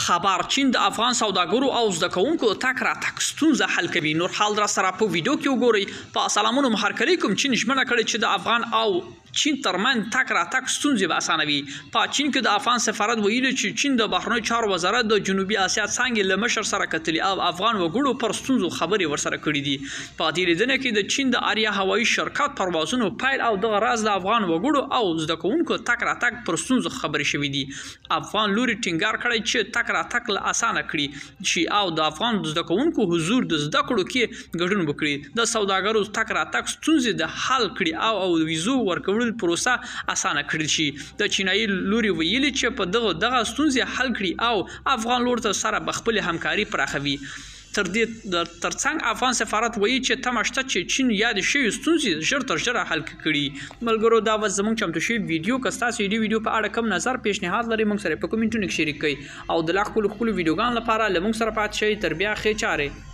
خبر چین د افغان سوداګرو او زده کوونکو تک راتګ ستونزه حل کوي. نور حال را سره په ویډیو کې وګورئ. په سلامونو محرکلی کوم چین ژمنه کړې چې د افغان او چین ترمن تک راتګ ستونزې به اسانوي. په چین کې د افغان سفارت ویلي چې چین د بهرنیو چارو وزارت د جنوبي اسیا څانګې له مشر سره کتلي او افغان وګړو پر ستونزو خبرې ورسره کړې دي. په دې لیدنه کې د چین د آریا هوایي شرکت پروازونو پیل او دغه راز د افغان وګړو او زده کوونکو تک راتګ پر ستونزو خبرې شوې دي. افغان لوري ټینګار کړی چې تک راتګ له اسانه کړي چې او د افغان زده کوونکو حضور د زده کړو کې ګډون وکړي. د سوداګرو تک راتګ ستونزې د حل کړي او ویزو ورکول پروسه اسانه کړل شي. د چینایي لوري ویلي چې په دغه ستونزې حل کړي او افغان لور ته سره بخپل همکاري پراخوي. ترڅنګ افغان سفارت وایي چې تمه شته چې چین یاد شوي ستونزې ژر تر ژره حل کړي. ملګرو دا و زموږ چمتو شوي ویډیو که ستاسو د ویډیو په اړه کوم نظر پیشنهاد لري موږ سره په کومنټونو کې شریک کړئ او د لا ښکلو ویډیوګانو لپاره له موږ سره پاتې شئ. تر بیا ښې چارې.